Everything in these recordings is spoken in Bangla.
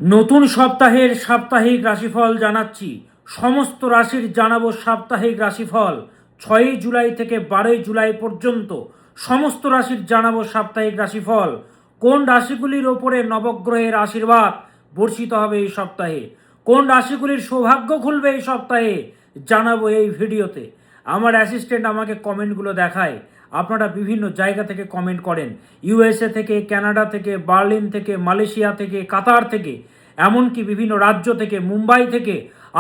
নতুন সপ্তাহের সাপ্তাহিক রাশিফল জানাচ্ছি। সমস্ত রাশির জানাবো সাপ্তাহিক রাশিফল। 6ই জুলাই থেকে 12ই জুলাই পর্যন্ত সমস্ত রাশির জানাবো সাপ্তাহিক রাশিফল। কোন রাশিগুলির ওপরে নবগ্রহের আশীর্বাদ বর্ষিত হবে এই সপ্তাহে, কোন রাশিগুলির সৌভাগ্য খুলবে এই সপ্তাহে, জানাবো এই ভিডিওতে। আমার অ্যাসিস্ট্যান্ট আমাকে কমেন্টগুলো দেখায়। আপনারা বিভিন্ন জায়গা থেকে কমেন্ট করেন, ইউএসএ থেকে, কানাডা থেকে, বার্লিন থেকে, মালয়েশিয়া থেকে, কাতার থেকে, এমনকি বিভিন্ন রাজ্য থেকে, মুম্বাই থেকে,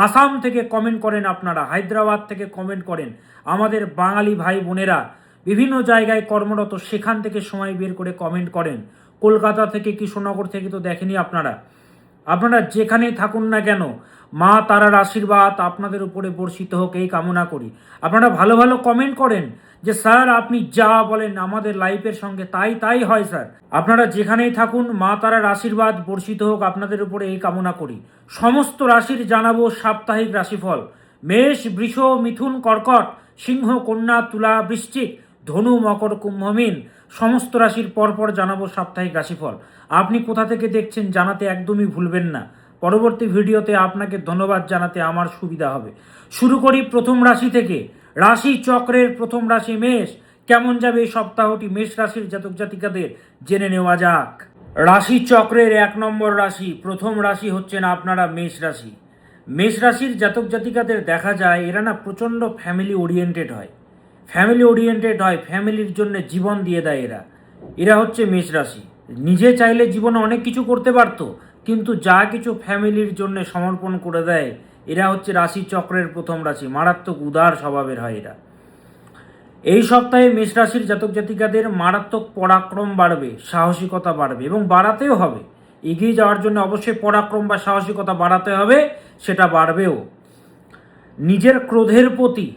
আসাম থেকে কমেন্ট করেন, আপনারা হায়দ্রাবাদ থেকে কমেন্ট করেন। আমাদের বাঙালি ভাই বোনেরা বিভিন্ন জায়গায় কর্মরত, সেখান থেকে সময় বের করে কমেন্ট করেন। কলকাতা থেকে, কৃষ্ণনগর থেকে তো দেখেনি আপনারা। আপনারা যেখানেই থাকুন না কেন, মা তারার আশীর্বাদ আপনাদের উপরে বর্ষিত হোক এই কামনা করি। আপনারা ভালো ভালো কমেন্ট করেন যে স্যার আপনি যা বলেন আমাদের লাইফের সঙ্গে তাই তাই হয় স্যার। আপনারা যেখানেই থাকুন মা তারার আশীর্বাদ বর্ষিত হোক আপনাদের উপরে এই কামনা করি। সমস্ত রাশির জানাবো সাপ্তাহিক রাশিফল। মেষ, বৃষ, মিথুন, কর্কট, সিংহ, কন্যা, তুলা, বৃশ্চিক, ধনু, মকর, কুম্ভ, মীন সমস্ত রাশির পরপর জানাবো সাপ্তাহিক রাশিফল। আপনি কোথা থেকে দেখছেন জানাতে একদমই ভুলবেন না। পরবর্তী ভিডিওতে আপনাকে ধন্যবাদ জানাতে আমার সুবিধা হবে। শুরু করি প্রথম রাশি থেকে। রাশি চক্রের প্রথম রাশি মেষ। কেমন যাবে এই সপ্তাহটি মেষ রাশির জাতক জাতিকাদের জেনে নেওয়া যাক। রাশি চক্রের 1 নম্বর রাশি, প্রথম রাশি হচ্ছেন আপনারা মেষ রাশি। মেষ রাশির জাতক জাতিকাদের দেখা যায় এরা না প্রচণ্ড ফ্যামিলি ওরিয়েন্টেড হয়, ফ্যামিলির জন্য জীবন দিয়ে দেয় এরা হচ্ছে মেষ রাশি। নিজে চাইলে জীবনে অনেক কিছু করতে পারতো, কিন্তু যা কিছু ফ্যামিলির জন্য সমর্পণ করে দেয়। এরা হচ্ছে রাশি চক্রের প্রথম রাশি, মারাত্মক উদার স্বভাবের হয় এরা। এই সপ্তাহে মেষ রাশির জাতক জাতিকাদের মারাত্মক পরাক্রম বাড়বে, সাহসিকতা বাড়বে এবং বাড়াতেও হবে। এগিয়ে যাওয়ার জন্য অবশ্যই পরাক্রম বা সাহসিকতা বাড়াতে হবে, সেটা বাড়বেও। নিজের ক্রোধের প্রতি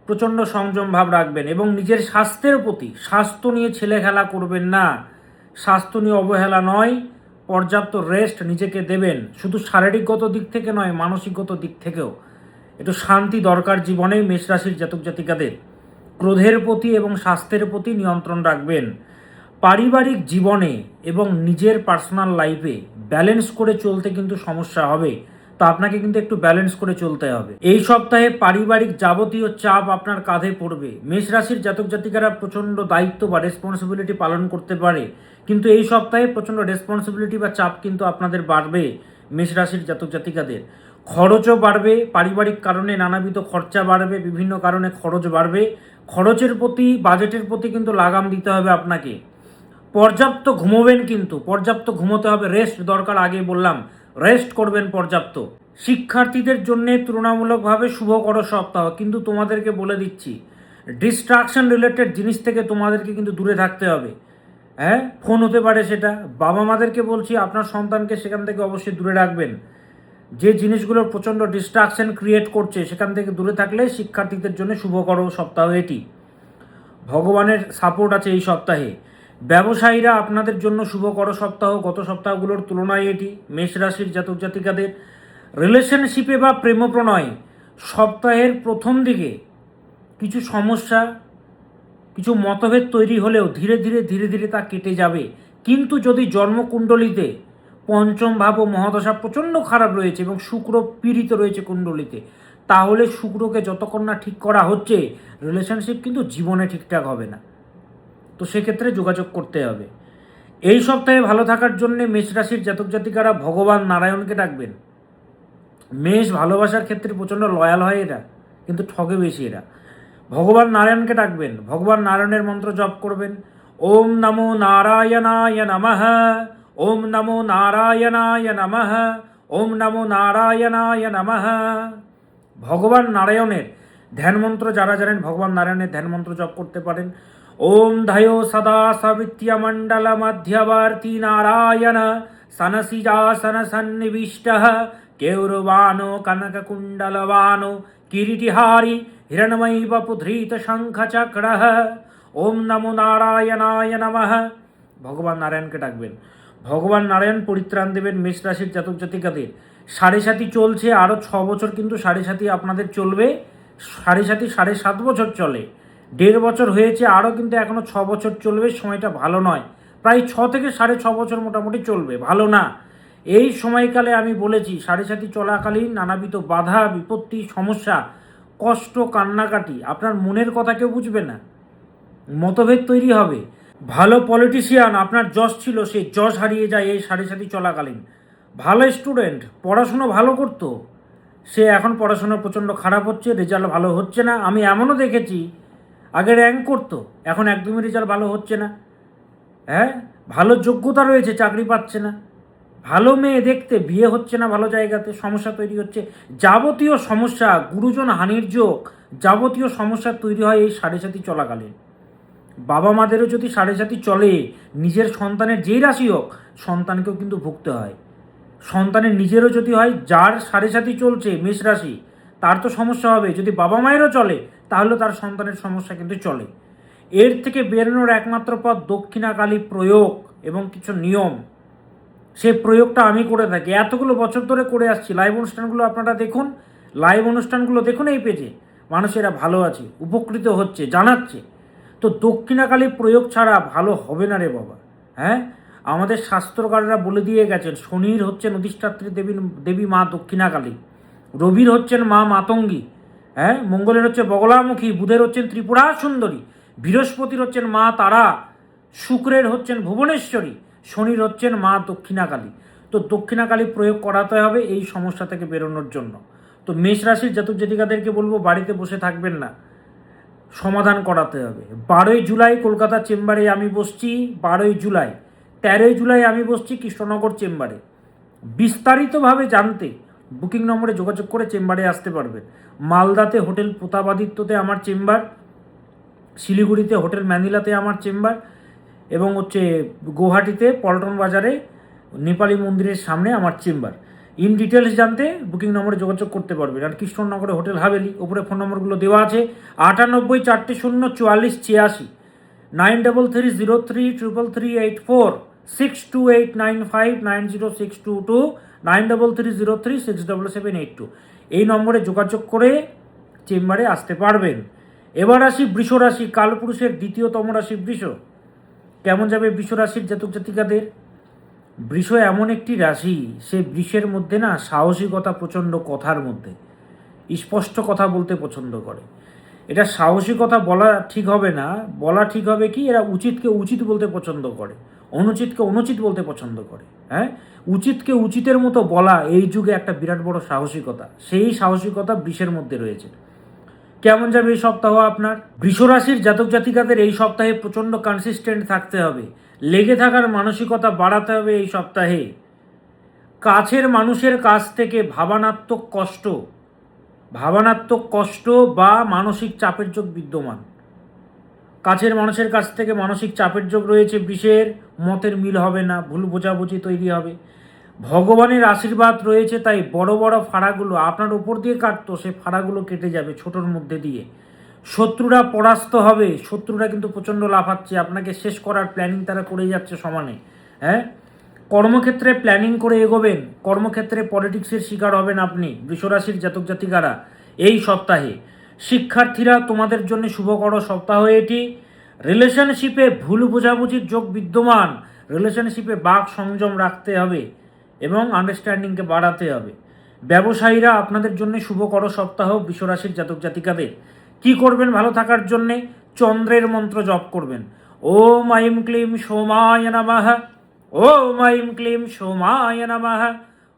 প্রচণ্ড সংযম ভাব রাখবেন এবং নিজের স্বাস্থ্যের প্রতি, স্বাস্থ্য নিয়ে ছেলে খেলা করবেন না। স্বাস্থ্য নিয়ে অবহেলা নয়, পর্যাপ্ত রেস্ট নিজেকে দেবেন। শুধু শারীরিকগত দিক থেকে নয়, মানসিকগত দিক থেকেও একটু শান্তি দরকার জীবনে। মেষ রাশির জাতক জাতিকাদের ক্রোধের প্রতি এবং স্বাস্থ্যের প্রতি নিয়ন্ত্রণ রাখবেন। পারিবারিক জীবনে এবং নিজের পার্সোনাল লাইফে ব্যালেন্স করে চলতে কিন্তু সমস্যা হবে, তো আপনাকে কিন্তু একটু ব্যালেন্স করে চলতে হবে। এই সপ্তাহে পারিবারিক যাবতীয় চাপ আপনার কাঁধে পড়বে। মেষ রাশির জাতক জাতিকারা প্রচণ্ড দায়িত্ব বা রেসপন্সিবিলিটি পালন করতে পারে, কিন্তু এই সপ্তাহে প্রচণ্ড রেসপন্সিবিলিটি বা চাপ কিন্তু আপনাদের বাড়বে। মেষ রাশির জাতক জাতিকাদের খরচও বাড়বে, পারিবারিক কারণে নানাবিধ খরচা বাড়বে, বিভিন্ন কারণে খরচ বাড়বে। খরচের প্রতি, বাজেটের প্রতি কিন্তু লাগাম দিতে হবে আপনাকে। পর্যাপ্ত ঘুমোবেন, কিন্তু পর্যাপ্ত ঘুমোতে হবে, রেস্ট দরকার। আগে বললাম রেস্ট করবেন পর্যাপ্ত। শিক্ষার্থীদের জন্য তুলনামূলকভাবে শুভকর সপ্তাহ, কিন্তু তোমাদেরকে বলে দিচ্ছি ডিস্ট্রাকশন রিলেটেড জিনিস থেকে তোমাদেরকে কিন্তু দূরে থাকতে হবে। হ্যাঁ, ফোন হতে পারে, সেটা বাবা মাদেরকে বলছি আপনার সন্তানকে সেখান থেকে অবশ্যই দূরে রাখবেন। যে জিনিসগুলো প্রচণ্ড ডিস্ট্রাকশন ক্রিয়েট করছে সেখান থেকে দূরে থাকলে শিক্ষার্থীদের জন্য শুভকর সপ্তাহ এটি। ভগবানের সাপোর্ট আছে এই সপ্তাহে। ব্যবসায়ীরা আপনাদের জন্য শুভকর সপ্তাহ, গত সপ্তাহগুলোর তুলনায় এটি। মেষ রাশির জাতক জাতিকাদের রিলেশনশিপে বা প্রেম প্রণয় সপ্তাহের প্রথম দিকে কিছু সমস্যা, কিছু মতভেদ তৈরি হলেও ধীরে ধীরে তা কেটে যাবে। কিন্তু যদি জন্মকুণ্ডলিতে পঞ্চম ভাব ও মহাদশা প্রচণ্ড খারাপ রয়েছে এবং শুক্র পীড়িত রয়েছে কুণ্ডলিতে, তাহলে শুক্রকে যতক্ষণ না ঠিক করা হচ্ছে রিলেশনশিপ কিন্তু জীবনে ঠিকঠাক হবে না। তো সেক্ষেত্রে যোগাযোগ করতে হবে। এই সপ্তাহে ভালো থাকার জন্য মেষ রাশির জাতক জাতিকারা ভগবান নারায়ণকে ডাকবেন। মেষ ভালোবাসার ক্ষেত্রে প্রচণ্ড লয়াল হয় এরা, কিন্তু ঠগে বেশি এরা। ভগবান নারায়ণকে ডাকবেন, ভগবান নারায়ণের মন্ত্র জপ করবেন। ওম নমো নারায়ণায় নমঃ, ওম নমো নারায়ণায় নমঃ, ওম নমো নারায়ণায় নমঃ। ভগবান নারায়ণের ধ্যান মন্ত্র যারা জানেন, ভগবান নারায়ণের ধ্যান মন্ত্র জপ করতে পারেন। ওম ধায় সদা সবিত্য মণ্ডল মধ্যবর্তী নারায়ণ সনসিজাসন সন্নিবিষ্ট কেউরবানো কনককুণ্ডলবানো কিরিটিহারি হিরণময়ী বপুধৃত শঙ্খ চক্র। ওম নমো নারায়ণায় নমঃ। ভগবান নারায়ণকে ডাকবেন। ভগবান নারায়ণ পরিত্রাণ দেবেন মেষ রাশির জাতক জাতিকাদের। সাড়ে সাতি চলছে, আরও 6 বছর কিন্তু সাড়ে সাতি আপনাদের চলবে। সাড়ে সাতি 7.5 বছর চলে, 1.5 বছর হয়েছে, আরও কিন্তু এখনও 6 বছর চলবে। সময়টা ভালো নয়, প্রায় 6 থেকে 6.5 বছর মোটামুটি চলবে, ভালো না। এই সময়কালে আমি বলেছি সাড়ে সাথী চলাকালীন নানাবিধ বাধা বিপত্তি সমস্যা কষ্ট কান্নাকাটি, আপনার মনের কথা কেউ বুঝবে না, মতভেদ তৈরি হবে। ভালো পলিটিশিয়ান আপনার যশ ছিল, সেই যশ হারিয়ে যায় এই সাড়ে সাথী চলাকালীন। ভালো স্টুডেন্ট পড়াশুনো ভালো করতো, সে এখন পড়াশোনা প্রচণ্ড খারাপ হচ্ছে, রেজাল্ট ভালো হচ্ছে না। আমি এমনও দেখেছি আগে র্যাঙ্ক করতো, এখন একদমই রেজাল্ট ভালো হচ্ছে না। হ্যাঁ, ভালো যোগ্যতা রয়েছে, চাকরি পাচ্ছে না। ভালো মেয়ে দেখতে, বিয়ে হচ্ছে না ভালো জায়গাতে, সমস্যা তৈরি হচ্ছে। যাবতীয় সমস্যা, গুরুজন হানির যোগ, যাবতীয় সমস্যা তৈরি হয় এই সাড়ে সাথী চলাকালীন। বাবা মাদেরও যদি সাড়ে সাথী চলে, নিজের সন্তানের যেই রাশি হোক, সন্তানকেও কিন্তু ভুগতে হয়। সন্তানের নিজেরও যদি হয়, যার সাড়ে সাথী চলছে মেষ রাশি, তার তো সমস্যা হবে। যদি বাবা মায়েরও চলে, তাহলে তার সন্তানের সমস্যা কিন্তু চলে। এর থেকে বেরোনোর একমাত্র পথ দক্ষিণাকালী প্রয়োগ এবং কিছু নিয়ম। সেই প্রয়োগটা আমি করে থাকি, এতগুলো বছর ধরে করে আসছি। লাইভ অনুষ্ঠানগুলো আপনারা দেখুন, লাইভ অনুষ্ঠানগুলো দেখুন এই পেজে, মানুষেরা ভালো আছে, উপকৃত হচ্ছে, জানাচ্ছে। তো দক্ষিণাকালী প্রয়োগ ছাড়া ভালো হবে না রে বাবা। হ্যাঁ, আমাদের শাস্ত্রকাররা বলে দিয়ে গেছেন, শনির হচ্ছেন অধিষ্ঠাত্রী দেবী মা দক্ষিণাকালী, রবির হচ্ছেন মা মাতঙ্গী, হ্যাঁ, মঙ্গলের হচ্ছে বগলামুখী, বুধের হচ্ছেন ত্রিপুরা সুন্দরী, বৃহস্পতির হচ্ছেন মা তারা, শুক্রের হচ্ছেন ভুবনেশ্বরী, শনির হচ্ছেন মা দক্ষিণাকালী। তো দক্ষিণাকালী প্রয়োগ করাতে হবে এই সমস্যা থেকে বেরোনোর জন্য। তো মেষ রাশির জাতক জাতিকাদেরকে বলবো, বাড়িতে বসে থাকবেন না, সমাধান করাতে হবে। 12ই জুলাই কলকাতা চেম্বারে আমি বসছি, 12ই জুলাই, 13ই জুলাই আমি বসছি কৃষ্ণনগর চেম্বারে। বিস্তারিতভাবে জানতে বুকিং নম্বরে যোগাযোগ করে চেম্বারে আসতে পারবেন। মালদাতে হোটেল প্রতাপাদিত্যতে আমার চেম্বার, শিলিগুড়িতে হোটেল ম্যানিলাতে আমার চেম্বার, এবং হচ্ছে গুয়াহাটিতে পল্টন বাজারে নেপালি মন্দিরের সামনে আমার চেম্বার। ইন ডিটেলস জানতে বুকিং নম্বরে যোগাযোগ করতে পারবেন। আর কৃষ্ণনগরে হোটেল হাভেলি, ওপরে ফোন নম্বরগুলো দেওয়া আছে, 98 400 44 86, 9330333384, 6289590622, 9330367782, এই নম্বরে যোগাযোগ করে চেম্বারে আসতে পারবেন। এবার আসি বৃষ রাশি, কালপুরুষের দ্বিতীয়তম রাশি বৃষ। কেমন যাবে বৃষ রাশির জাতক জাতিকাদের? বৃষ এমন একটি রাশি, সে বৃষের মধ্যে না সাহসিকতা প্রচণ্ড, কথার মধ্যে স্পষ্ট কথা বলতে পছন্দ করে। এটা সাহসিকতা বলা ঠিক হবে না, বলা ঠিক হবে কি, এরা উচিতকে উচিত বলতে পছন্দ করে, অনুচিতকে অনুচিত বলতে পছন্দ করে। হ্যাঁ, উচিতকে উচিতের মতো বলা এই যুগে একটা বিরাট বড় সাহসিকতা, সেই সাহসিকতা বৃষের মধ্যে রয়েছে। কেমন যাবে এই সপ্তাহ আপনার? বৃষ রাশির জাতক জাতিকাদের এই সপ্তাহে প্রচণ্ড কনসিস্টেন্ট থাকতে হবে, লেগে থাকার মানসিকতা বাড়াতে হবে এই সপ্তাহে। কাছের মানুষের কাছ থেকে ভাবনাত্মক কষ্ট বা মানসিক চাপের যোগ বিদ্যমান। কাছের মানুষের কাছ থেকে মানসিক চাপের যোগ রয়েছে বৃষের, মতের মিল হবে না, ভুল বোঝাবুঝি তৈরি হবে। ভগবানের আশীর্বাদ রয়েছে, তাই বড় বড় ফাড়াগুলো আপনার উপর দিয়ে কাটতো, সে ফাড়াগুলো কেটে যাবে ছোটোর মধ্যে দিয়ে। শত্রুরা পরাস্ত হবে, শত্রুরা কিন্তু প্রচণ্ড লাফাচ্ছে, আপনাকে শেষ করার প্ল্যানিং তারা করে যাচ্ছে সমানে। হ্যাঁ, কর্মক্ষেত্রে প্ল্যানিং করে এগোবেন, কর্মক্ষেত্রে পলিটিক্সের শিকার হবেন আপনি বৃষরাশির জাতক জাতিকারা এই সপ্তাহে। শিক্ষার্থীরা, তোমাদের জন্য শুভকর সপ্তাহ এটি। রিলেশনশিপে ভুল বোঝাবুঝির যোগ বিদ্যমান, রিলেশনশিপে বাক সংযম রাখতে হবে এবং আন্ডারস্ট্যান্ডিংকে বাড়াতে হবে। ব্যবসায়ীরা, আপনাদের জন্য শুভকর সপ্তাহ বৃষরাশির জাতক জাতিকাদের। কি করবেন ভালো থাকার জন্যে? চন্দ্রের মন্ত্র জপ করবেন। ওম আইম ক্লিম সোমায় নমঃ, ওম আইম ক্লিম সোমায় নমঃ,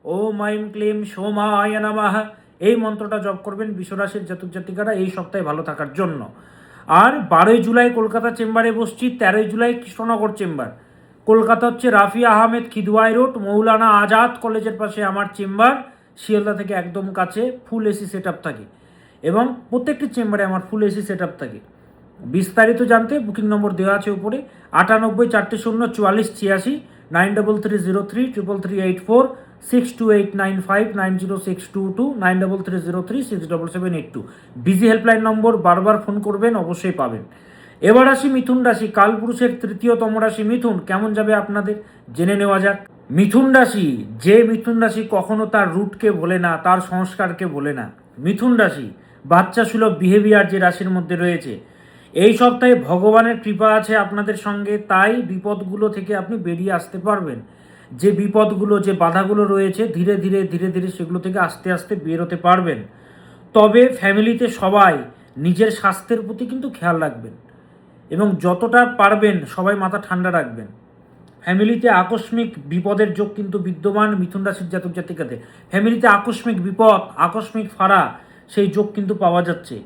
ওম আইম ক্লিম সোমায় নমঃ, এই মন্ত্রটা জপ করবেন বৃষরাশির জাতক জাতিকারা এই সপ্তাহে ভালো থাকার জন্য। আর 12ই জুলাই কলকাতা চেম্বারে বসছি, 13ই জুলাই কৃষ্ণনগর চেম্বার। কলকাতা হচ্ছে রাফি আহমেদ খিদওয়াই রোড, মৌলানা আজাদ কলেজের পাশে আমার চেম্বার, শিয়ালদা থেকে একদম কাছে। ফুল এসি সেট আপ থাকে এবং প্রত্যেকটি চেম্বারে আমার ফুল এসি সেট আপ থাকে। বিস্তারিত জানতে বুকিং নম্বর দেওয়া আছে উপরে, 98 400 44 86, 9330333384, 6289590622, 9330367782। বিজি হেল্পলাইন নম্বর, বারবার ফোন করবেন, অবশ্যই পাবেন। এবার আসি মিথুন রাশি, কালপুরুষের তৃতীয়তম রাশি মিথুন। কেমন যাবে আপনাদের জেনে নেওয়া যাক। মিথুন রাশি, যে মিথুন রাশি কখনো তার রুটকে ভোলে না, তার সংস্কারকে ভোলে না, মিথুন রাশি বাচ্চা সুলভ বিহেভিয়ার যে রাশির মধ্যে রয়েছে, এই সপ্তাহে ভগবানের কৃপা আছে আপনাদের সঙ্গে, তাই বিপদগুলো থেকে আপনি বেরিয়ে আসতে পারবেন। যে বিপদগুলো, যে বাধাগুলো রয়েছে, ধীরে ধীরে ধীরে ধীরে সেগুলো থেকে আস্তে আস্তে বেরোতে পারবেন। তবে ফ্যামিলিতে সবাই নিজের স্বাস্থ্যের প্রতি কিন্তু খেয়াল রাখবেন এবং যতটা পারবেন সবাই মাথা ঠান্ডা রাখবেন। ফ্যামিলিতে আকস্মিক বিপদের যোগ কিন্তু বিদ্যমান মিথুন রাশির জাতক জাতিকাদের। ফ্যামিলিতে আকস্মিক বিপদ, আকস্মিক ফাড়া, সেই যোগ কিন্তু পাওয়া যাচ্ছে।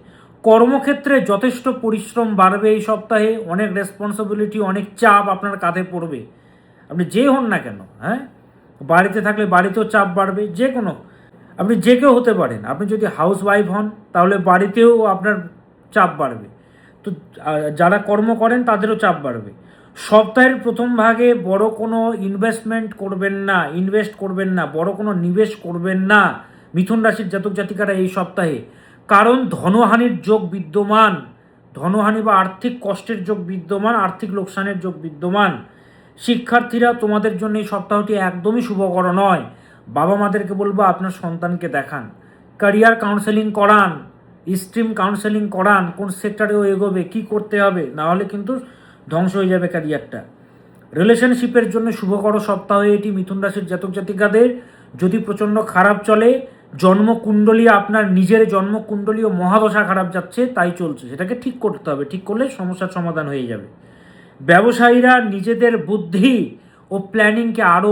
কর্মক্ষেত্রে যথেষ্ট পরিশ্রম বাড়বে এই সপ্তাহে, অনেক রেসপন্সিবিলিটি, অনেক চাপ আপনার কাঁধে পড়বে। আপনি যে হন না কেন, হ্যাঁ, বাড়িতে থাকলে বাড়িতেও চাপ বাড়বে, যে কোনো, আপনি যে কেউ হতে পারেন। আপনি যদি হাউস ওয়াইফ হন তাহলে বাড়িতেও আপনার চাপ বাড়বে। তো যারা কর্ম করেন তাদেরও চাপ বাড়বে। সপ্তাহের প্রথম ভাগে বড় কোনো ইনভেস্ট করবেন না, বড় কোনো নিবেশ করবেন না মিথুন রাশির জাতক জাতিকারা এই সপ্তাহে। কারণ ধনহানির যোগ বিদ্যমান, ধনহানি বা আর্থিক কষ্টের যোগ বিদ্যমান, আর্থিক লোকসানের যোগ বিদ্যমান। শিক্ষার্থীরা, তোমাদের জন্য এই সপ্তাহটি একদমই শুভকর নয়। বাবা মাদেরকে বলবো আপনার সন্তানকে দেখান, ক্যারিয়ার কাউন্সেলিং করান, স্ট্রিম কাউন্সেলিং করান, কোন সেক্টরেও এগোবে, কি করতে হবে, না হলে কিন্তু ধ্বংস হয়ে যাবে ক্যারিয়ারটা। রিলেশনশিপের জন্য শুভকর সপ্তাহ এটি মিথুন রাশির জাতক জাতিকাদের। যদি প্রচণ্ড খারাপ চলে, জন্মকুণ্ডলী, আপনার নিজের জন্মকুণ্ডলী ও মহাদশা খারাপ যাচ্ছে, তাই চলছে, সেটাকে ঠিক করতে হবে। ঠিক করলে সমস্যার সমাধান হয়ে যাবে। ব্যবসায়ীরা নিজেদের বুদ্ধি ও প্ল্যানিংকে আরও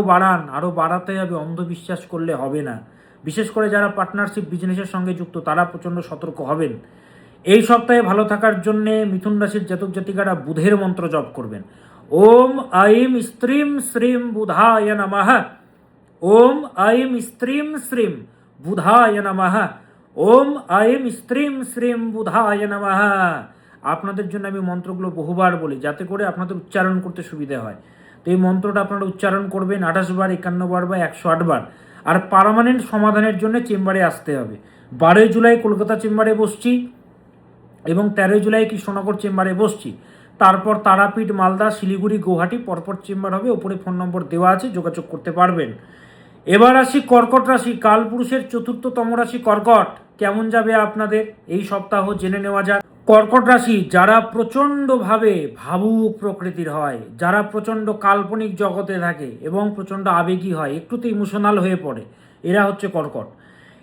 বাড়াতে হবে, অন্ধবিশ্বাস করলে হবে না। বিশেষ করে যারা পার্টনারশিপ বিজনেসের সঙ্গে যুক্ত তারা প্রচণ্ড সতর্ক হবেন। এই সপ্তাহে ভালো থাকার জন্যে মিথুন রাশির জাতক জাতিকারা বুধের মন্ত্র জপ করবেন। ওম আইম স্ত্রীম শ্রীম বুধায় নমঃ। ওম আইম স্ত্রীম শ্রীম বুধায় নমঃ। ওম আইম স্ত্রীম শ্রীম বুধায় নমঃ। আপনাদের জন্য আমি মন্ত্রগুলো বহুবার বলি যাতে করে আপনাদের উচ্চারণ করতে সুবিধা হয়। তো এই মন্ত্রটা আপনারা উচ্চারণ করবেন 28 বার, 51 বার বা 108 বার। আর পার্মানেন্ট সমাধানের জন্য চেম্বারে আসতে হবে। 12 জুলাই কলকাতা চেম্বারে বসছি এবং 13 জুলাই কৃষ্ণনগর চেম্বারে বসছি। তারপর তারাপীঠ, মালদা, শিলিগুড়ি, গুয়াহাটি পরপর চেম্বার হবে। ওপরে ফোন নম্বর দেওয়া আছে, যোগাযোগ করতে পারবেন। এবার আসি কর্কট রাশি, কালপুরুষের 4র্থতম রাশি কর্কট। কেমন যাবে আপনাদের এই সপ্তাহ জেনে নেওয়া যাক। কর্কট রাশি, যারা প্রচণ্ডভাবে ভাবুক প্রকৃতির হয়, যারা প্রচণ্ড কাল্পনিক জগতে থাকে এবং প্রচণ্ড আবেগী হয়, একটুতে ইমোশনাল হয়ে পড়ে, এরা হচ্ছে কর্কট।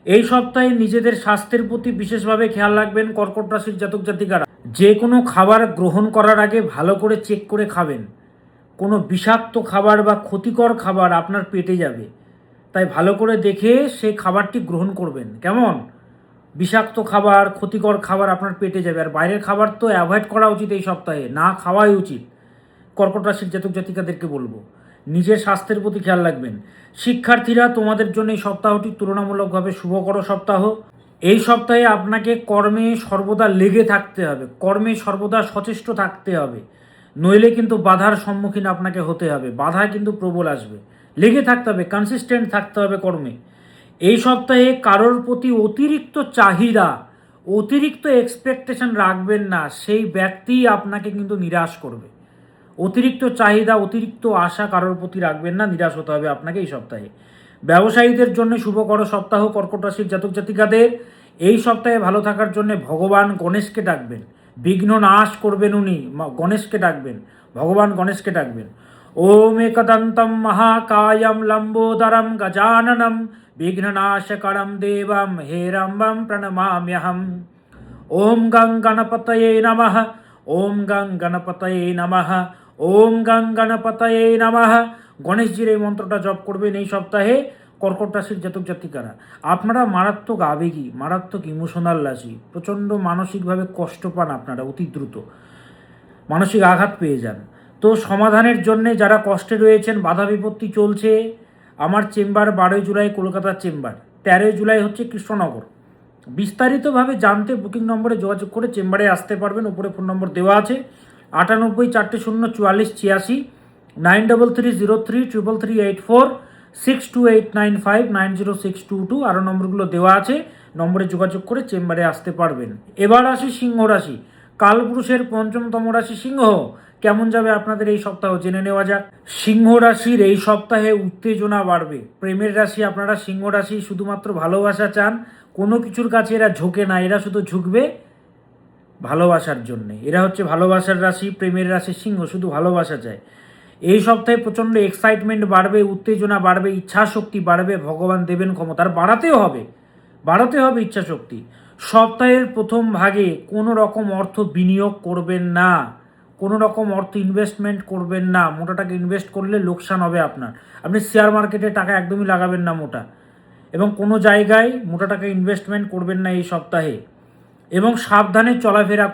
এই সপ্তাহে নিজেদের স্বাস্থ্যের প্রতি বিশেষভাবে খেয়াল রাখবেন কর্কট রাশির জাতক জাতিকারা। যে কোনো খাবার গ্রহণ করার আগে ভালো করে চেক করে খাবেন। কোনো বিষাক্ত খাবার বা ক্ষতিকর খাবার আপনার পেটে যাবে, তাই ভালো করে দেখে সে খাবারটি গ্রহণ করবেন। কেমন? বিষাক্ত খাবার, ক্ষতিকর খাবার আপনার পেটে যাবে। আর বাইরের খাবার তো অ্যাভয়েড করা উচিত এই সপ্তাহে, না খাওয়াই উচিত। কর্কট রাশির জাতক জাতিকাদেরকে বলবো নিজের স্বাস্থ্যের প্রতি খেয়াল রাখবেন। শিক্ষার্থীরা, তোমাদের জন্য এই সপ্তাহটি তুলনামূলকভাবে শুভকর সপ্তাহ। এই সপ্তাহে আপনাকে কর্মে সর্বদা লেগে থাকতে হবে, কর্মে সর্বদা সচেষ্ট থাকতে হবে, নইলে কিন্তু বাধার সম্মুখীন আপনাকে হতে হবে। বাধা কিন্তু প্রবল আসবে, লেগে থাকতে হবে, কনসিস্টেন্ট থাকতে হবে কর্মে। এই সপ্তাহে কারোর প্রতি অতিরিক্ত চাহিদা, অতিরিক্ত এক্সপেকটেশন রাখবেন না, সেই ব্যক্তি আপনাকে কিন্তু নিরাশ করবে। অতিরিক্ত চাহিদা, অতিরিক্ত আশা কারোর প্রতি রাখবেন না, নিরাশ হতে হবে আপনাকে এই সপ্তাহে। ব্যবসায়ীদের জন্য শুভকর সপ্তাহ কর্কট রাশির জাতক জাতিকাদের। এই সপ্তাহে ভালো থাকার জন্য ভগবান গণেশকে ডাকবেন, বিঘ্ন নাশ করবেন উনি, গণেশকে ডাকবেন, ভগবান গণেশকে ডাকবেন। ওম একদন্তম মহাকায়ম লম্বোদরম গজাননম বিঘ্ননাশকরম দেবম হেরম্বম প্রণমাম্যহম। ওম গং গণপতয়ে নমঃ। ওম গং গণপতয়ে নমঃ। ওম গং গণপতয়ে নমঃ। গণেশজির এই মন্ত্রটা জপ করবেন এই সপ্তাহে কর্কট রাশির জাতক জাতিকারা। আপনারা মারাত্মক আবেগী, মারাত্মক ইমোশনাল রাশি, প্রচণ্ড মানসিকভাবে কষ্ট পান, আপনারা অতি দ্রুত মানসিক আঘাত পেয়ে যান। তো সমাধানের জন্যে যারা কষ্টে রয়েছেন, বাধা বিপত্তি চলছে, আমার চেম্বার 12 জুলাই কলকাতার চেম্বার, 13 জুলাই হচ্ছে কৃষ্ণনগর। বিস্তারিতভাবে জানতে বুকিং নম্বরে যোগাযোগ করে চেম্বারে আসতে পারবেন। উপরে ফোন নম্বর দেওয়া আছে 98 400 44 86, 9330333384, 628959 90622, আরও নম্বরগুলো দেওয়া আছে, নম্বরে যোগাযোগ করে চেম্বারে আসতে পারবেন। এবার আসি সিংহ রাশি, কালপুরুষের 5ম রাশি সিংহ। কেমন যাবে আপনাদের এই সপ্তাহ জেনে নেওয়া যাক। সিংহ রাশির এই সপ্তাহে উত্তেজনা বাড়বে। প্রেমের রাশি আপনারা সিংহ রাশি, শুধুমাত্র ভালোবাসা চান, কোনো কিছুর কাছে এরা ঝোঁকে না, এরা শুধু ঝুঁকবে ভালোবাসার জন্যে। এরা হচ্ছে ভালোবাসার রাশি, প্রেমের রাশি সিংহ, শুধু ভালোবাসা চায়। এই সপ্তাহে প্রচণ্ড এক্সাইটমেন্ট বাড়বে, উত্তেজনা বাড়বে, ইচ্ছাশক্তি বাড়বে, ভগবান দেবেন ক্ষমতা, আর বাড়াতে হবে ইচ্ছাশক্তি। সপ্তাহের প্রথম ভাগে কোনো রকম অর্থ বিনিয়োগ করবেন না, কোনো রকম অর্থ ইনভেস্টমেন্ট করবেন না। মোটা টাকা ইনভেস্ট করলে লোকসান হবে আপনার। আপনি শেয়ার মার্কেটে টাকা একদমই লাগাবেন না মোটা, এবং কোনো জায়গায় মোটা টাকা ইনভেস্টমেন্ট করবেন না এই সপ্তাহে। এবং সাবধানে চলাফেরা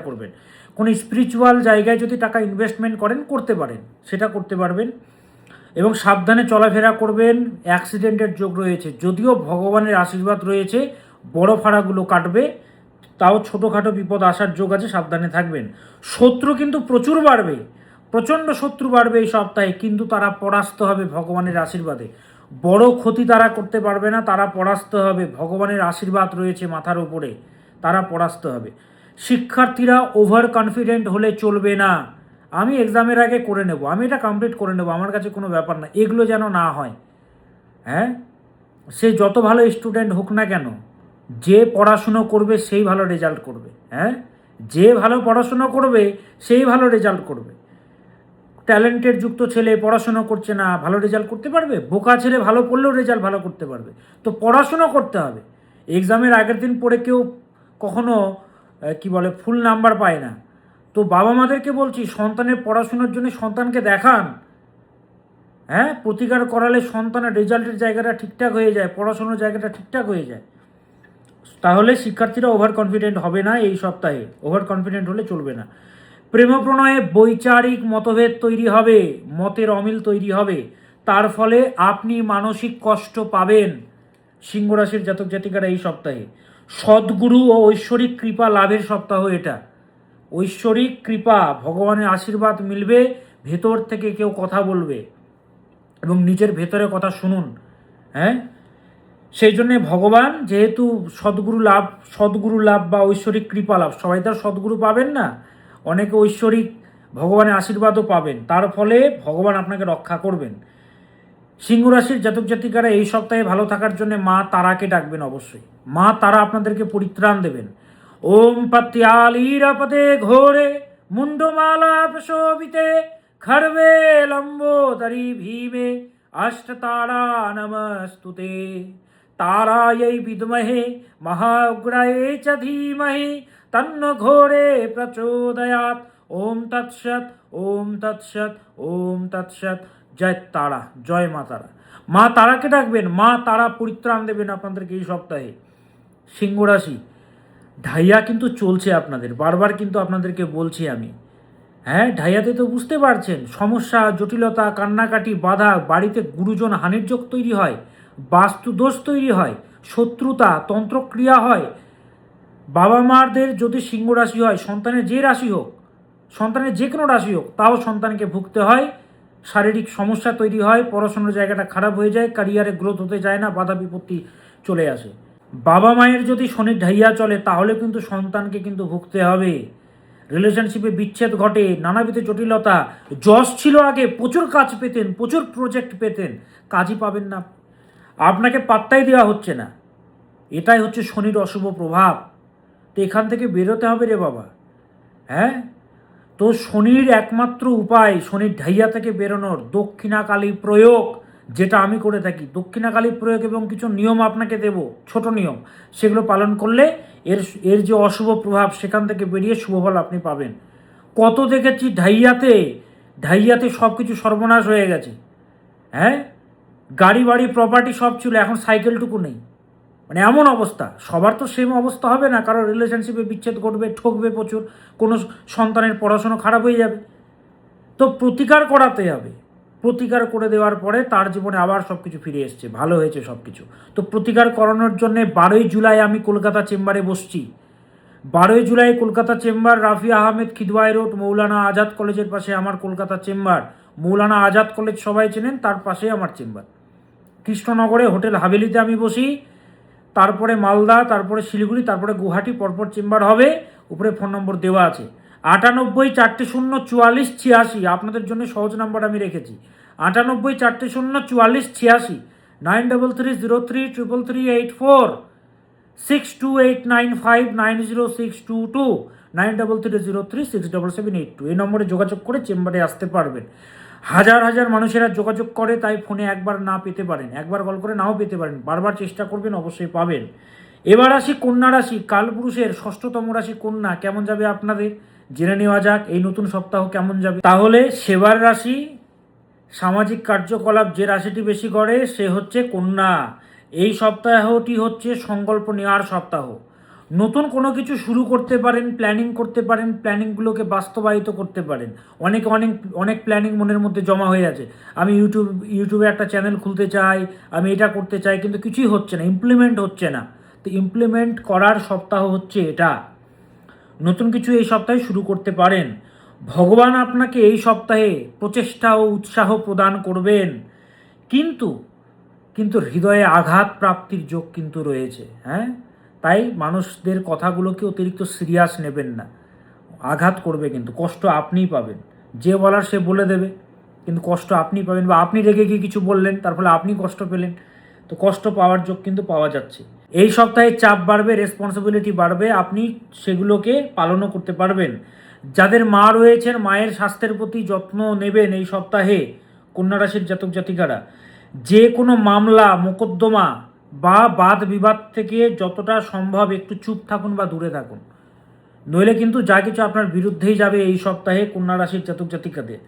করবেন। কোনো স্পিরিচুয়াল জায়গায় যদি টাকা ইনভেস্টমেন্ট করতে পারেন, সেটা করতে পারবেন। এবং সাবধানে চলাফেরা করবেন। অ্যাক্সিডেন্টের যোগ রয়েছে, যদিও ভগবানের আশীর্বাদ রয়েছে, বড় ফাড়াগুলো কাটবে, তাও ছোটোখাটো বিপদ আসার যোগ আছে, সাবধানে থাকবেন। শত্রু কিন্তু প্রচুর বাড়বে, প্রচণ্ড শত্রু বাড়বে এই সপ্তাহে, কিন্তু তারা পরাস্ত হবে ভগবানের আশীর্বাদে। বড় ক্ষতি তারা করতে পারবে না, তারা পরাস্ত হবে, ভগবানের আশীর্বাদ রয়েছে মাথার উপরে, তারা পরাস্ত হবে। শিক্ষার্থীরা ওভার কনফিডেন্ট হলে চলবে না। আমি এক্সামের আগে করে নেব, আমি এটা কমপ্লিট করে নেব, আমার কাছে কোনো ব্যাপার না, এগুলো যেন না হয়। হ্যাঁ, সে যত ভালো স্টুডেন্ট হোক না কেন, যে পড়াশুনো করবে সেই ভালো রেজাল্ট করবে। হ্যাঁ, যে ভালো পড়াশুনো করবে সেই ভালো রেজাল্ট করবে। ট্যালেন্টেড যুক্ত ছেলে পড়াশুনো করছে না, ভালো রেজাল্ট করতে পারবে? বোকা ছেলে ভালো পড়লেও রেজাল্ট ভালো করতে পারবে। তো পড়াশুনো করতে হবে। এক্সামের আগের দিন পড়ে কেউ কখনো ফুল নাম্বার পায় না। তো বাবা মাদেরকে বলছি, সন্তানের পড়াশোনার জন্য সন্তানকে দেখান। হ্যাঁ, প্রতিকার করালে সন্তানের রেজাল্টের জায়গাটা ঠিকঠাক হয়ে যায়, পড়াশোনার জায়গাটা ঠিকঠাক হয়ে যায়। তাহলে শিক্ষার্থীরা ওভার কনফিডেন্ট হবে না এই সপ্তাহে, ওভার কনফিডেন্ট হলে চলবে না। প্রেম প্রণয়ে বৈচারিক মতভেদ তৈরি হবে, মতের অমিল তৈরি হবে, তার ফলে আপনি মানসিক কষ্ট পাবেন। সিংহ রাশির জাতক জাতিকারা এই সপ্তাহে সদ্গুরু ও ঐশ্বরিক কৃপা লাভের সপ্তাহ এটা। ঐশ্বরিক কৃপা, ভগবানের আশীর্বাদ মিলবে, ভেতর থেকে কেউ কথা বলবে এবং নিজের ভেতরে কথা শুনুন। হ্যাঁ, সেই জন্যে ভগবান যেহেতু সদ্গুরু লাভ বা ঐশ্বরিক কৃপা লাভ, সবাই তো সদ্গুরু পাবেন না, অনেকে ঐশ্বরিক ভগবানের আশীর্বাদও পাবেন, তার ফলে ভগবান আপনাকে রক্ষা করবেন। সিংহ রাশির জাতক জাতিকারা এই সপ্তাহে ভালো থাকার জন্য মা তারাকে ডাকবেন অবশ্যই। মা তারা আপনাদেরকে পরিত্রাণ দেবেন। ওম পত্যালীরপদে ঘোরে মুন্ডমালা প্রশোভিতে খর্বে লম্বোদরি ভীমে অষ্টতারা নমস্তুতে। তারাयै বিদ্মহে মহাউগ্রায়ে চ ধীমহি তন্ন ঘোরে প্রচোদয়াৎ। ওম তৎসৎ, ওম তৎসৎ, ওম তৎসৎ। জয় তারা, জয় মা তারা। মা তারাকে ডাকবেন, মা তারা পরিত্রাণ দেবেন আপনাদেরকে এই সপ্তাহে। সিংহ রাশি, ঢাইয়া কিন্তু চলছে আপনাদের, বারবার কিন্তু আপনাদেরকে বলছি আমি। হ্যাঁ, ঢাইয়াতে তো বুঝতে পারছেন, সমস্যা, জটিলতা, কান্নাকাটি, বাধা, বাড়িতে গুরুজন হানির যোগ তৈরি হয়, বাস্তুদোষ তৈরি হয়, শত্রুতা, তন্ত্রক্রিয়া হয়। বাবা মাদের যদি সিংহ রাশি হয়, সন্তানের যে রাশি হোক, সন্তানের যে কোনো রাশি হোক, তাও সন্তানকে ভুগতে হয়, শারীরিক সমস্যা তৈরি হয়, পড়াশোনার জায়গাটা খারাপ হয়ে যায়, ক্যারিয়ারে গ্রোথ হতে যায় না, বাধা বিপত্তি চলে আসে। বাবা মায়ের যদি শনির ঢাইয়া চলে, তাহলে কিন্তু সন্তানকে কিন্তু ভুগতে হবে। রিলেশনশিপে বিচ্ছেদ ঘটে, নানাবিধ জটিলতা। যশ ছিল আগে, প্রচুর কাজ পেতেন, প্রচুর প্রজেক্ট পেতেন, কাজই পাবেন না, আপনাকে পাত্তাই দেওয়া হচ্ছে না। এটাই হচ্ছে শনির অশুভ প্রভাব। তো এখান থেকে বেরোতে হবে রে বাবা। হ্যাঁ, তো শনির একমাত্র উপায়, শনির ঢাইয়া থেকে বেরোনোর দক্ষিণাকালী প্রয়োগ, যেটা আমি করে থাকি। দক্ষিণাকালী প্রয়োগ এবং কিছু নিয়ম আপনাকে দেব, ছোট নিয়ম, সেগুলো পালন করলে এর যে অশুভ প্রভাব, সেখান থেকে বেরিয়ে শুভফল আপনি পাবেন। কত দেখেছি ঢাইয়াতে সব কিছু সর্বনাশ হয়ে গেছে। হ্যাঁ, গাড়ি বাড়ি প্রপার্টি সব ছিল, এখন সাইকেলটুকু নেই, মানে এমন অবস্থা। সবার তো সেম অবস্থা হবে না, কারো রিলেশনশিপে বিচ্ছেদ ঘটবে, ঠকবে প্রচুর, কোনো সন্তানের পড়াশোনা খারাপ হয়ে যাবে। তো প্রতিকার করাতে হবে, প্রতিকার করে দেওয়ার পরে তার জীবনে আবার সব কিছু ফিরে এসছে, ভালো হয়েছে সব কিছু। তো প্রতিকার করানোর জন্যে 12ই জুলাই আমি কলকাতা চেম্বারে বসছি। 12ই জুলাই কলকাতা চেম্বার, রাফি আহমেদ খিদওয়াই রোড, মৌলানা আজাদ কলেজের পাশে আমার কলকাতা চেম্বার। মৌলানা আজাদ কলেজ সবাই চেনেন, তার পাশেই আমার চেম্বার। কৃষ্ণনগরে হোটেল হাভেলিতে আমি বসি, তারপরে মালদা, তারপরে শিলিগুড়ি, তারপরে গুয়াহাটি, পরপর চেম্বার হবে। উপরে ফোন নম্বর দেওয়া আছে, 9840444486। আপনাদের জন্য সহজ নাম্বার আমি রেখেছি, 9840444486, 9330333384, 6289590622, 9330367782। এই নম্বরে যোগাযোগ করে চেম্বারে আসতে পারবেন। হাজার হাজার মানুষেরা যোগাযোগ করে, তাই ফোনে একবার না পেতে পারেন, একবার কল করে নাও পেতে পারেন, বারবার চেষ্টা করবেন, অবশ্যই পাবেন। এবার আসি কন্যা রাশি, কালপুরুষের ষষ্ঠতম রাশি কন্যা, কেমন যাবে আপনাদের জেনে নেওয়া যাক এই নতুন সপ্তাহ কেমন যাবে। তাহলে সেবার রাশি, সামাজিক কার্যকলাপ যে রাশিটি বেশি করে সে হচ্ছে কন্যা। এই সপ্তাহটি হচ্ছে সংকল্প নেওয়ার সপ্তাহ। নতুন কোনো কিছু শুরু করতে পারেন, প্ল্যানিং করতে পারেন, প্ল্যানিংগুলোকে বাস্তবায়িত করতে পারেন। অনেক অনেক অনেক প্ল্যানিং মনের মধ্যে জমা হয়ে আছে, আমি ইউটিউবে একটা চ্যানেল খুলতে চাই, আমি এটা করতে চাই, কিন্তু কিছুই হচ্ছে না, ইমপ্লিমেন্ট হচ্ছে না। তো ইমপ্লিমেন্ট করার সপ্তাহ হচ্ছে এটা। নতুন কিছু এই সপ্তাহে শুরু করতে পারেন। ভগবান আপনাকে এই সপ্তাহে প্রচেষ্টা ও উৎসাহ প্রদান করবেন, কিন্তু কিন্তু হৃদয়ে আঘাত প্রাপ্তির যোগ কিন্তু রয়েছে। হ্যাঁ, তাই মানুষদের কথাগুলোকে অতিরিক্ত সিরিয়াস নেবেন না। আঘাত করবে, কিন্তু কষ্ট আপনিই পাবেন। যে বলার সে বলে দেবে, কিন্তু কষ্ট আপনি পাবেন, বা আপনি রেগে গিয়ে কিছু বললেন, তার ফলে আপনি কষ্ট পেলেন। তো কষ্ট পাওয়ার যোগ কিন্তু পাওয়া যাচ্ছে। এই সপ্তাহে চাপ বাড়বে, রেসপন্সিবিলিটি বাড়বে, আপনি সেগুলোকে পালনও করতে পারবেন। যাদের মা রয়েছেন, মায়ের স্বাস্থ্যের প্রতি যত্ন নেবেন এই সপ্তাহে কন্যা রাশির জাতক জাতিকারা। যে কোনো মামলা মোকদ্দমা বা বাদ বিবাদ থেকে যতটা সম্ভব একটু চুপ থাকুন বা দূরে থাকুন, নইলে কিন্তু যা কিছু আপনার বিরুদ্ধেই যাবে এই সপ্তাহে কন্যা রাশির জাতক জাতিকাদের।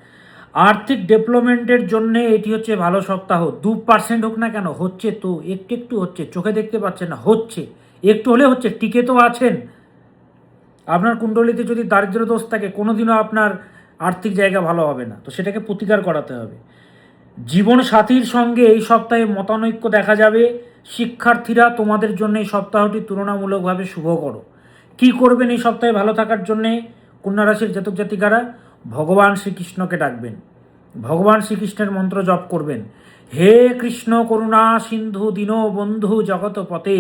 আর্থিক ডেভেলপমেন্টের জন্য এটি হচ্ছে ভালো সপ্তাহ। 2% হোক না কেন, হচ্ছে তো, একটু একটু হচ্ছে, চোখে দেখতে পাচ্ছেন না, হচ্ছে, একটু হলে হচ্ছে, টিকে তো আছেন। আপনার কুণ্ডলিতে যদি দারিদ্র দোষ থাকে, কোনোদিনও আপনার আর্থিক জায়গা ভালো হবে না, তো সেটাকে প্রতিকার করাতে হবে। জীবন সাথীর সঙ্গে এই সপ্তাহে মতানৈক্য দেখা যাবে। শিক্ষার্থীরা, তোমাদের জন্য এই সপ্তাহটি তুলনামূলকভাবে শুভ করো। কি করবেন এই সপ্তাহে ভালো থাকার জন্যে কন্যা রাশির জাতক জাতিকারা? ভগবান শ্রীকৃষ্ণকে ডাকবেন, ভগবান শ্রীকৃষ্ণের মন্ত্র জপ করবেন। হে কৃষ্ণ করুণা সিন্ধু দীনবন্ধু জগৎপতে,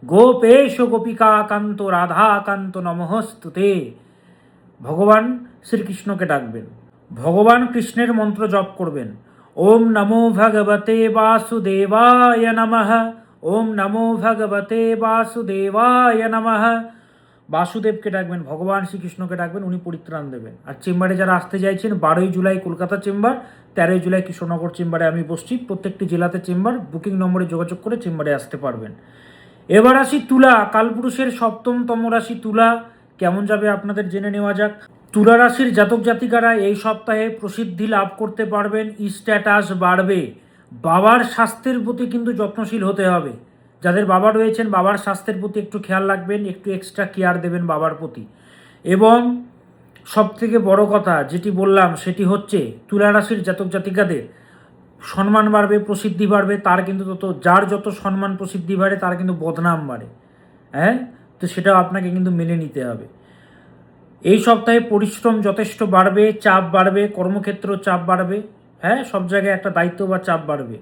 গোপেশ গোপিকা কান্ত রাধা কান্ত নমঃস্তুতে। ভগবান শ্রীকৃষ্ণকে ডাকবেন, ভগবান কৃষ্ণের মন্ত্র জপ করবেন। ওম নমো ভগবতে বাসুদেবায় নমঃ, ওম নমো ভগবতে বাসুদেবায় নমঃ। বাসুদেবকে ডাকবেন, ভগবান শ্রীকৃষ্ণকে ডাকবেন, উনি পরিত্রাণ দেবেন। আর চেম্বারে যারা আসতে চাইছেন, 12ই জুলাই কলকাতা চেম্বার, 13ই জুলাই কৃষ্ণনগর চেম্বারে আমি বসছি। প্রত্যেকটি জেলাতে চেম্বার, বুকিং নম্বরে যোগাযোগ করে চেম্বারে আসতে পারবেন। এবার আসি তুলা, কালপুরুষের সপ্তমতম রাশি তুলা, কেমন যাবে আপনাদের জেনে নেওয়া যাক। তুলা রাশির জাতক জাতিকারা এই সপ্তাহে প্রসিদ্ধি লাভ করতে পারবেন, স্ট্যাটাস বাড়বে। বাবার স্বাস্থ্যের প্রতি কিন্তু যত্নশীল হতে হবে। যাদের বাবা রয়েছেন, বাবার স্বাস্থ্যের প্রতি একটু খেয়াল রাখবেন, একটু এক্সট্রা কেয়ার দেবেন বাবার প্রতি। এবং সবথেকে বড় কথা যেটি বললাম সেটি হচ্ছে তুলা রাশির জাতক জাতিকাদের সম্মান বাড়বে, প্রসিদ্ধি বাড়বে। তার কিন্তু যার যত সম্মান প্রসিদ্ধি বাড়ে, তার কিন্তু বদনাম বাড়ে। হ্যাঁ, তো সেটাও আপনাকে কিন্তু মেনে নিতে হবে। এই সপ্তাহে পরিশ্রম যথেষ্ট বাড়বে, চাপ বাড়বে, কর্মক্ষেত্র চাপ বাড়বে। হ্যাঁ, সব জায়গায় একটা দায়িত্ব বা চাপ বাড়বে।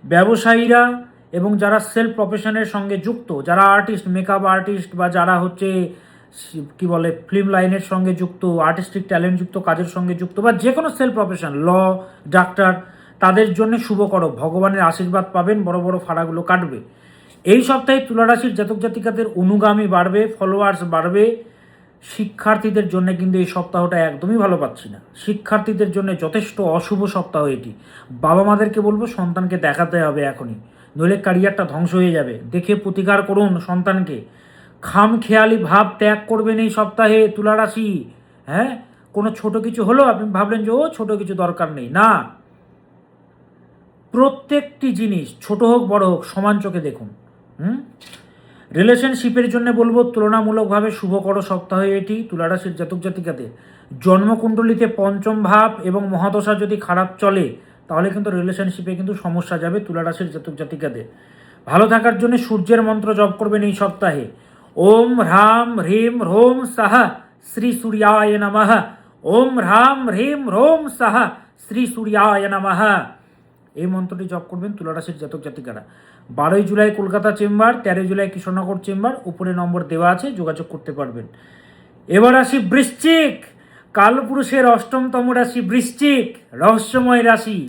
ব্যবসায়ীরা এবং যারা সেলফ প্রফেশনের সঙ্গে যুক্ত, যারা আর্টিস্ট, মেকআপ আর্টিস্ট, বা যারা হচ্ছে কি বলে ফিল্ম লাইনের সঙ্গে যুক্ত, আর্টিস্টিক ট্যালেন্ট যুক্ত কাজের সঙ্গে যুক্ত, বা যে কোনো সেলফ প্রফেশন, ল, ডাক্তার, তাদের জন্য শুভ করো। ভগবানের আশীর্বাদ পাবেন, বড় বড় ফাড়াগুলো কাটবে। এই সপ্তাহে তুলারাশির জাতক জাতিকাদের অনুগামী বাড়বে, ফলোয়ার্স বাড়বে। শিক্ষার্থীদের জন্য কিন্তু এই সপ্তাহটা একদমই ভালো পাচ্ছি না। শিক্ষার্থীদের জন্য যথেষ্ট অশুভ সপ্তাহ এটি। বাবা মাদেরকে বলবো সন্তানকে দেখাতে হবে এখনই, নইলে ক্যারিয়ারটা ধ্বংস হয়ে যাবে। দেখে প্রতিকার করুন সন্তানকে। খামখেয়ালি ভাব ত্যাগ করবেন এই সপ্তাহে তুলা রাশি। হ্যাঁ, কোনো ছোট কিছু হলো আপনি ভাবলেন যে ও ছোট কিছু দরকার নেই, না, প্রত্যেকটি জিনিস ছোট হোক বড় হোক সমান চোখে দেখুন। রিলেশনশিপের জন্য বলবো তুলনামূলকভাবে শুভকর সপ্তাহ এটি তুলারাশির জাতক জাতিকাদের। জন্মকুণ্ডলিতে পঞ্চম ভাব এবং মহাদশা যদি খারাপ চলে, তাহলে কিন্তু রিলেশনশিপে কিন্তু সমস্যা যাবে তুলারাশির জাতক জাতিকাদের। ভালো থাকার জন্য সূর্যের মন্ত্র জপ করবেন এই সপ্তাহে। ওম হ্রাম হ্রিম হ্রোম সাহা শ্রী সূর্যায় নমঃ। ওম হ্রাম হ্রিম হ্রোম সাহা শ্রী সূর্যায় নমঃ। এই মন্ত্রটি জপ করবেন তুলারাশির জাতক জাতিকারা। 12ই জুলাই কলকাতা চেম্বার, 13ই জুলাই কৃষ্ণনগর চেম্বার, উপরে নম্বর দেওয়া আছে, যোগাযোগ করতে পারবেন। এবার আসি বৃশ্চিক, কালপুরুষের অষ্টমতম রাশি বৃশ্চিক, রহস্যময় রাশি।